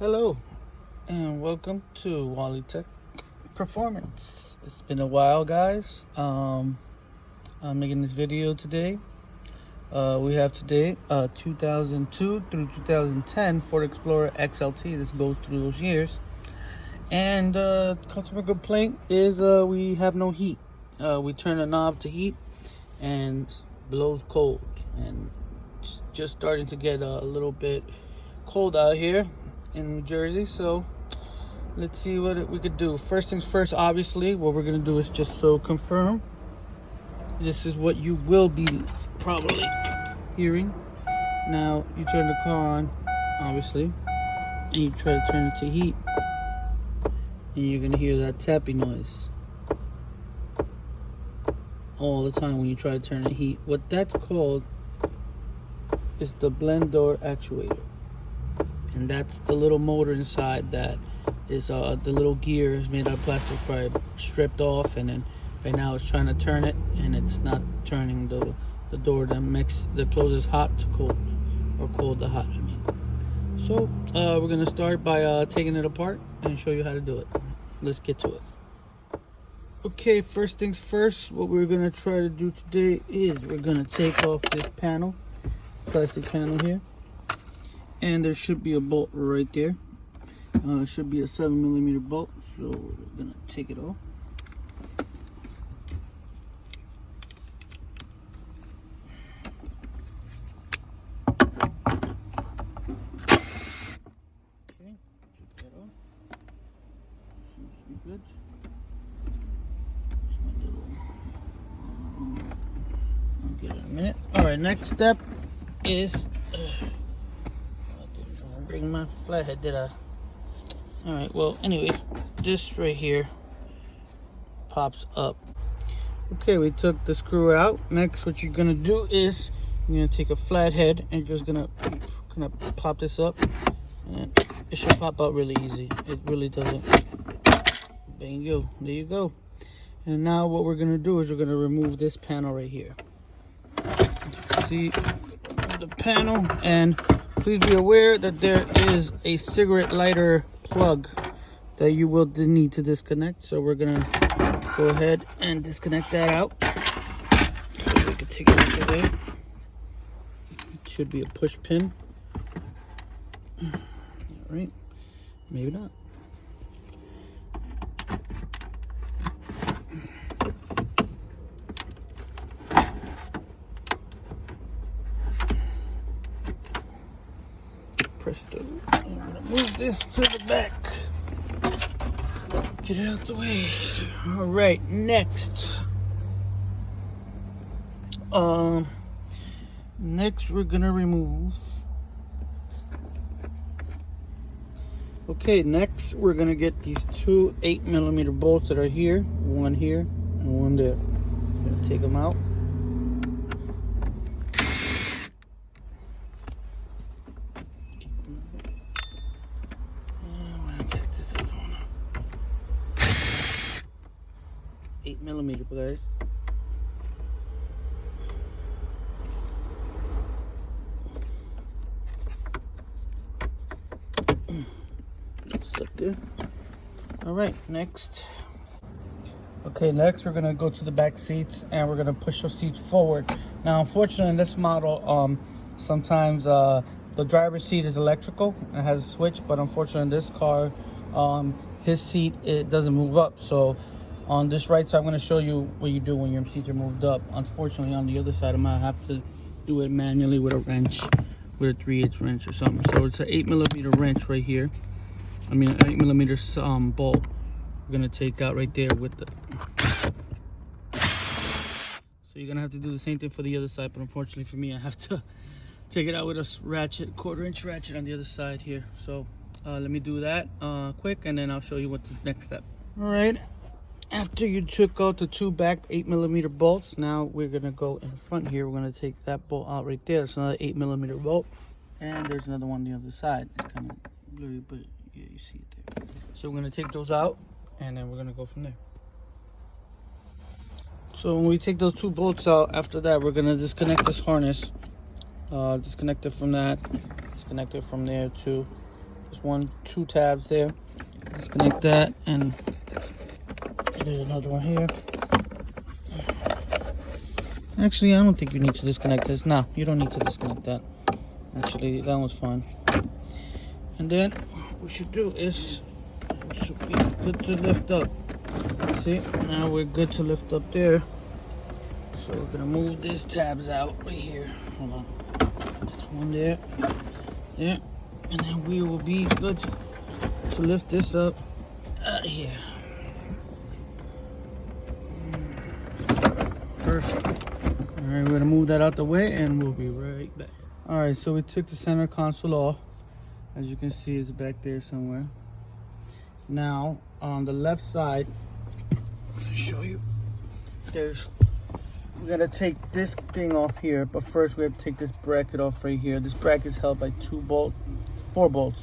Hello and welcome to Wally Tech Performance. It's been a while, guys. I'm making this video today. We have today 2002 through 2010 Ford Explorer XLT. This goes through those years. And customer complaint is we have no heat. We turn the knob to heat and blows cold. And it's just starting to get a little bit cold out here in New Jersey, so let's see what we could do. First things first, obviously what we're gonna do is just so confirm this is what you will be probably hearing. Now you turn the car on, obviously, and you try to turn it to heat, and you're gonna hear that tapping noise all the time when you try to turn the heat. What that's called is the blend door actuator. And that's the little motor inside that is the little gear is made out of plastic, probably stripped off, and then right now it's trying to turn it and it's not turning the door that closes hot to cold, or cold to hot, I mean. So we're gonna start by taking it apart and show you how to do it. Let's get to it. Okay, first things first, what we're gonna try to do today is we're gonna take off this panel, plastic panel here. And there should be a bolt right there. It should be a 7mm bolt, so we're gonna take it off. Okay, take that off. Seems to be good. There's my little. I'll get it in a minute. All right, next step is. Bring my flathead, did I? Alright, well, anyways, this right here pops up. Okay, we took the screw out. Next, what you're gonna do is you're gonna take a flathead and you're just gonna pop this up, and then it should pop out really easy. It really doesn't. Bingo, there you go. And now what we're gonna do is we're gonna remove this panel right here. See the panel, and please be aware that there is a cigarette lighter plug that you will need to disconnect. So we're gonna go ahead and disconnect that out. So we can take it out today. It should be a push pin. All right, maybe not. Presto. I'm gonna move this to the back. Get it out the way. All right, next. Next we're gonna remove. Okay, next we're gonna get these two 8mm bolts that are here, one here and one there. I'm gonna take them out. $8mm, guys. Stuck there. All right, next. Okay, next we're gonna go to the back seats and we're gonna push those seats forward. Now, unfortunately, in this model, sometimes the driver's seat is electrical and has a switch, but unfortunately, in this car, his seat, it doesn't move up. So on this right side, I'm going to show you what you do when your seats are moved up. Unfortunately, on the other side, I might have to do it manually with a wrench, with a 3/8 wrench or something. So it's an 8mm wrench right here. I mean, an 8mm bolt. We're going to take out right there with the. So you're going to have to do the same thing for the other side, but unfortunately for me, I have to take it out with a ratchet, 1/4" ratchet on the other side here. So let me do that quick, and then I'll show you what's the next step. All right. After you took out the two back 8mm bolts, now we're gonna go in front here. We're gonna take that bolt out right there. It's another 8mm bolt, and there's another one on the other side. It's kind of blurry, but yeah, you see it there. So we're gonna take those out, and then we're gonna go from there. So when we take those two bolts out, after that, we're gonna disconnect this harness. Disconnect it from that. Disconnect it from there too. There's two tabs there. Disconnect that, and there's another one here. Actually, I don't think you need to disconnect this. No, you don't need to disconnect that. Actually, that one's fine. And then what we should do is we should be good to lift up. See, now we're good to lift up there. So we're gonna move these tabs out right here. Hold on. There's one there. There. And then we will be good to lift this up out of here. Perfect. Alright, we're gonna move that out the way and we'll be right back. Alright, so we took the center console off. As you can see, it's back there somewhere. Now, on the left side, I'm gonna show you. We gotta take this thing off here, but first we have to take this bracket off right here. This bracket is held by four bolts.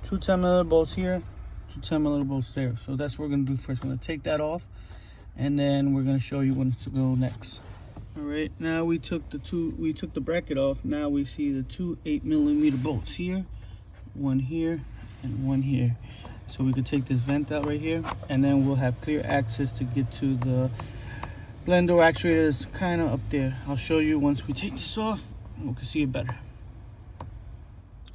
Two 10mm bolts here, two 10mm bolts there. So that's what we're gonna do first. We're gonna take that off, and then we're gonna show you when to go next. All right, now we took the bracket off. Now we see the two 8mm bolts here, one here, and one here. So we could take this vent out right here, and then we'll have clear access to get to the blend door actuator. Is kind of up there. I'll show you once we take this off. We can see it better.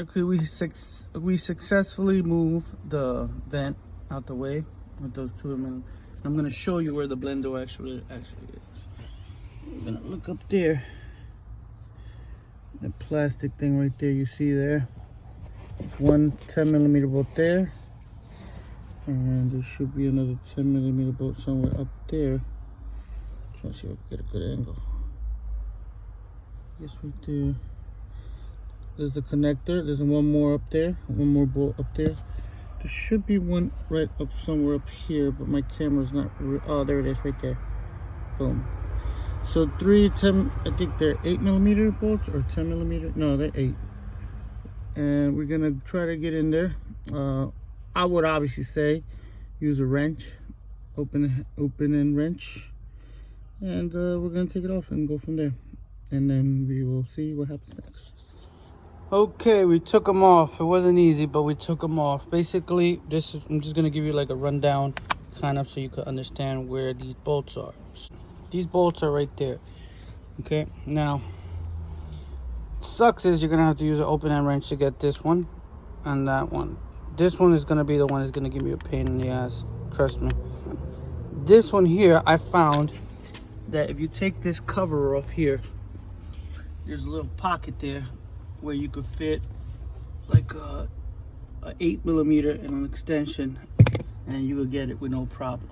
Okay, we successfully moved the vent out the way with those 2mm. I'm gonna show you where the blend door actuator actually is. We're gonna look up there. The plastic thing right there, you see there. It's one 10mm bolt there. And there should be another 10mm bolt somewhere up there. Trying to see if I can get a good angle. Yes, right there. There's the connector. There's one more up there. One more bolt up there. There should be one right up somewhere up here, but my camera's not. Oh, there it is, right there. Boom. So 10. I think they're 8mm bolts or 10mm. No, they're 8. And we're gonna try to get in there. I would obviously say use a wrench, open end wrench, and we're gonna take it off and go from there, and then we will see what happens next. Okay, we took them off. It wasn't easy, but we took them off. Basically, I'm just gonna give you like a rundown, kind of, so you can understand where these bolts are. These bolts are right there. Okay, now sucks is you're gonna have to use an open end wrench to get this one and that one. This one is gonna be the one that's gonna give me a pain in the ass, trust me. This one here, I found that if you take this cover off here, there's a little pocket there where you could fit like a 8mm and an extension, and you would get it with no problem.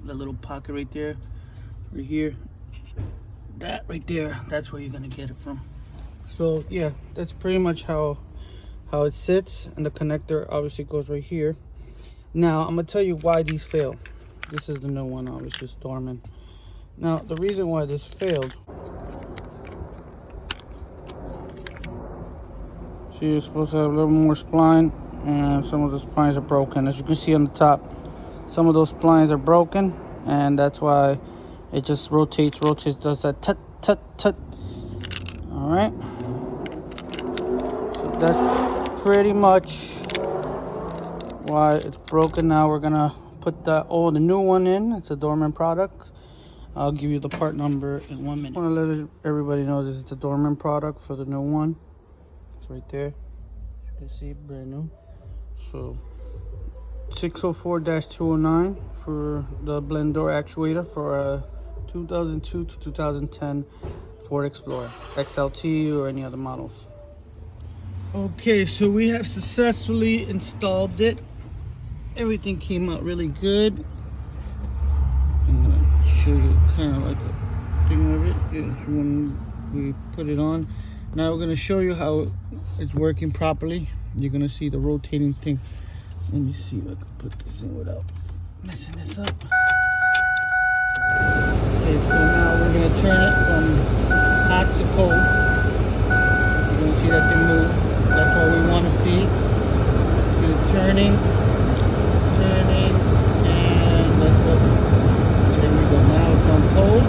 That little pocket right there, right here, that right there, that's where you're gonna get it from. So yeah, that's pretty much how it sits, and the connector obviously goes right here. Now I'm gonna tell you why these fail. This is the new one, obviously, it's dormant. Now the reason why this failed, see, you're supposed to have a little more spline, and some of the splines are broken. As you can see on the top, some of those splines are broken, and that's why it just rotates, does that tut tut tut. All right, so that's pretty much why it's broken. Now we're gonna put the new one in. It's a dormant product. I'll give you the part number in 1 minute. I want to let everybody know this is the dormant product for the new one. It's right there. You can see it, brand new. So 604-209 for the blend door actuator for a 2002 to 2010 Ford Explorer XLT or any other models. Okay, so we have successfully installed it. Everything came out really good. I'm gonna show you kind of like a thing of it. It's when we put it on. Now we're gonna show you how it's working properly. You're gonna see the rotating thing. Let me see if I can put this in without messing this up. Okay, so now we're gonna turn it from hot to cold. You're gonna see that thing move. That's what we want to see. See it turning, and that's what. There we go. Now it's on cold.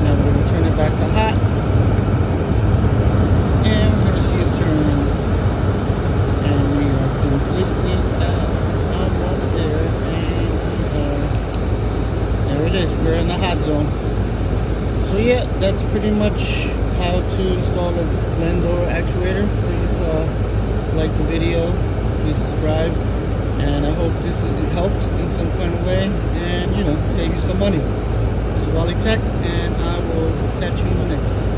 Now we're gonna turn it back to hot, and we're gonna see it turn. And we are it is. We're in the hot zone. So yeah, that's pretty much how to install a blend door actuator. Please like the video, please subscribe, and I hope this helped in some kind of way, and save you some money. This is Wally Tech, and I will catch you in the next time.